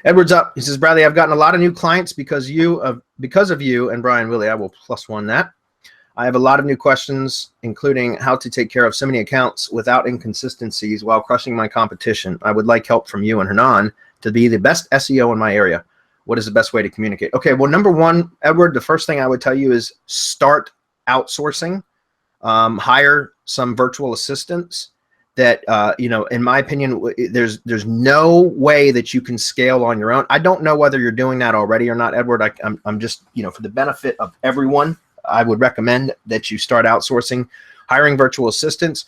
Edward's up. He says, Bradley, I've gotten a lot of new clients because of you and Brian Willie. I will +1 that. I have a lot of new questions, including how to take care of so many accounts without inconsistencies while crushing my competition. I would like help from you and Hernan to be the best SEO in my area. What is the best way to communicate? Okay, well, number one, Edward, the first thing I would tell you is start outsourcing. Hire some virtual assistants that, in my opinion, there's no way that you can scale on your own. I don't know whether you're doing that already or not, Edward. I'm just, for the benefit of everyone, I would recommend that you start outsourcing, hiring virtual assistants,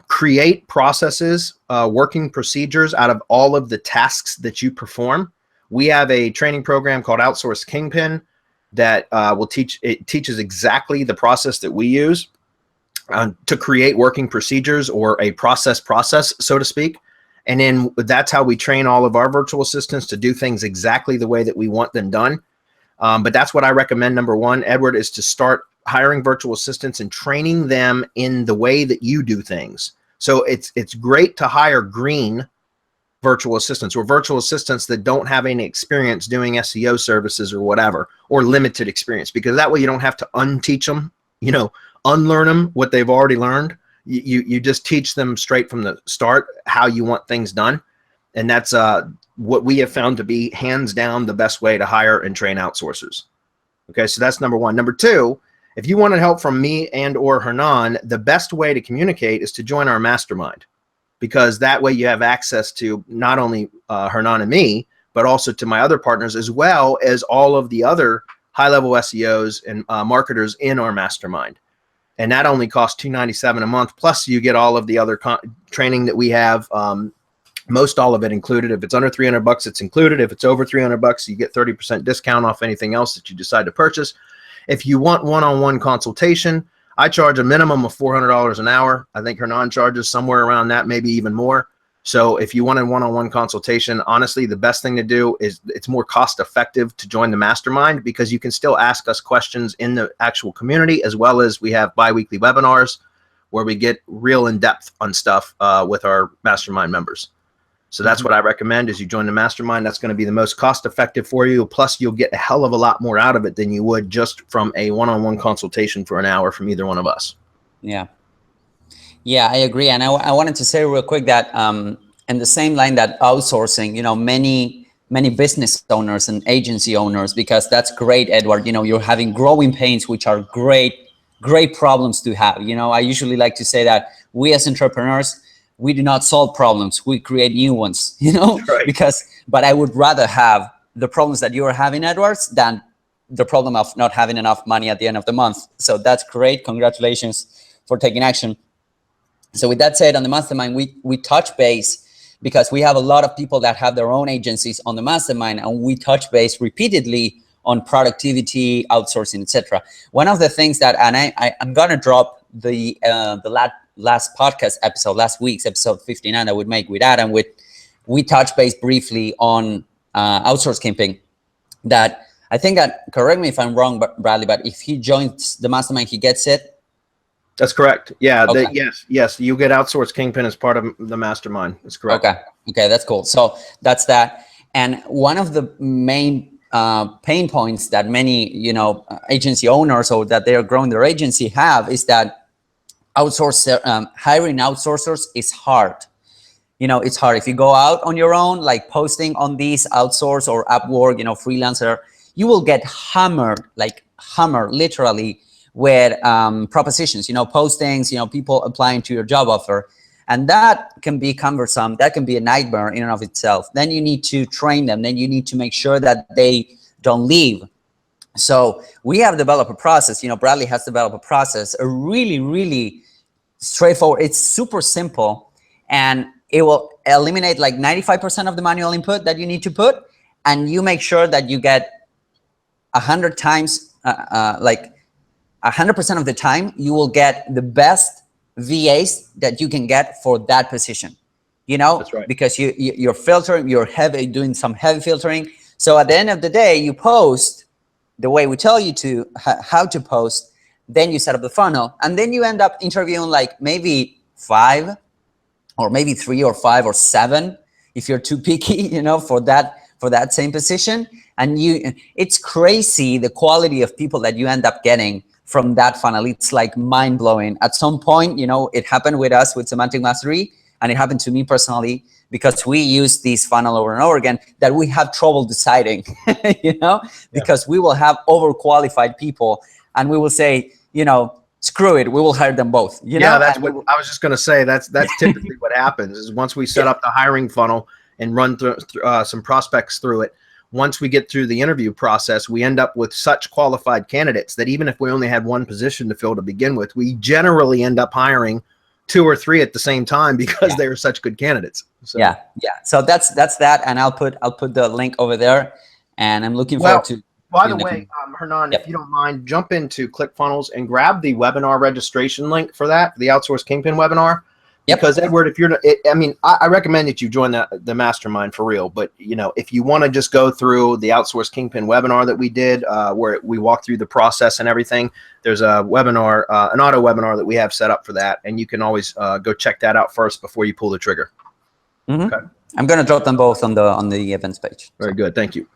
create processes, working procedures out of all of the tasks that you perform. We have a training program called Outsource Kingpin that it teaches exactly the process that we use to create working procedures, or a process, so to speak. And then that's how we train all of our virtual assistants to do things exactly the way that we want them done. But that's what I recommend. Number one, Edward, is to start hiring virtual assistants and training them in the way that you do things. So it's great to hire green virtual assistants, or virtual assistants that don't have any experience doing SEO services or whatever, or limited experience, because that way you don't have to unteach them, unlearn them what they've already learned. You just teach them straight from the start how you want things done. And that's what we have found to be hands down the best way to hire and train outsourcers. Okay, so that's number one. Number two, if you wanted help from me and or Hernan, the best way to communicate is to join our mastermind, because that way you have access to not only Hernan and me, but also to my other partners, as well as all of the other high-level SEOs and marketers in our mastermind. And that only costs $297 a month. Plus, you get all of the other training that we have. Most all of it included. If it's under $300, it's included. If it's over $300, you get 30% discount off anything else that you decide to purchase. If you want one-on-one consultation, I charge a minimum of $400 an hour. I think Hernan charges somewhere around that, maybe even more. So if you want a one-on-one consultation, honestly, the best thing to do is, it's more cost effective to join the mastermind, because you can still ask us questions in the actual community, as well as we have bi-weekly webinars where we get real in depth on stuff with our mastermind members. So that's what I recommend, is you join the mastermind. That's going to be the most cost effective for you. Plus, you'll get a hell of a lot more out of it than you would just from a one-on-one consultation for an hour from either one of us. Yeah. Yeah, I agree. And I wanted to say real quick that in the same line that outsourcing, many business owners and agency owners, because that's great, Edward, you're having growing pains, which are great problems to have. I usually like to say that we as entrepreneurs, we do not solve problems, we create new ones, right. But I would rather have the problems that you're having, Edwards, than the problem of not having enough money at the end of the month. So that's great. Congratulations for taking action. So with that said, on the mastermind, we touch base, because we have a lot of people that have their own agencies on the mastermind, and we touch base repeatedly on productivity, outsourcing, etc. One of the things that, and I'm gonna drop the last podcast episode, last week's episode 59 that we make with Adam, we touch base briefly on outsource camping. That I think that, correct me if I'm wrong, Bradley, but if he joins the mastermind, he gets it. That's correct. Yeah. Okay. Yes. You get Outsource Kingpin as part of the mastermind. That's correct. Okay. That's cool. So that's that. And one of the main pain points that many, agency owners, or that they are growing their agency, have, is that hiring outsourcers is hard. It's hard. If you go out on your own, like posting on these Outsource or Upwork, freelancer, you will get hammered literally with propositions, postings, people applying to your job offer. And that can be cumbersome. That can be a nightmare in and of itself. Then you need to train them. Then you need to make sure that they don't leave. So we have developed a process, Bradley has developed a process, a really, really straightforward. It's super simple, and it will eliminate like 95% of the manual input that you need to put. And you make sure that you get 100 times, 100% of the time, you will get the best VAs that you can get for that position. That's right. Because you're filtering, you're doing some heavy filtering. So at the end of the day, you post the way we tell you to, how to post, then you set up the funnel, and then you end up interviewing like maybe 5, or maybe 3 or 5 or 7, if you're too picky, for that for that same position. And it's crazy the quality of people that you end up getting from that funnel. It's like mind-blowing. At some point, you know, it happened with us with Semantic Mastery, and it happened to me personally, because we use this funnel over and over again, that we have trouble deciding, you know, because we will have overqualified people and we will say, you know, screw it, we will hire them both. You know, that's what I was just going to say. That's typically what happens is once we set up the hiring funnel and run through some prospects through it, once we get through the interview process, we end up with such qualified candidates that even if we only had one position to fill to begin with, we generally end up hiring 2 or 3 at the same time because they are such good candidates. So. Yeah. So that's that, and I'll put the link over there, and I'm looking forward to. By the way, Hernan, if you don't mind, jump into ClickFunnels and grab the webinar registration link for that, the Outsource Kingpin webinar. Because Edward, if you're, I mean, I recommend that you join the mastermind for real. But you know, if you want to just go through the Outsource Kingpin webinar that we did, where we walk through the process and everything, there's a webinar, an auto webinar that we have set up for that, and you can always go check that out first before you pull the trigger. Okay. I'm going to drop them both on the events page. Very good. Thank you.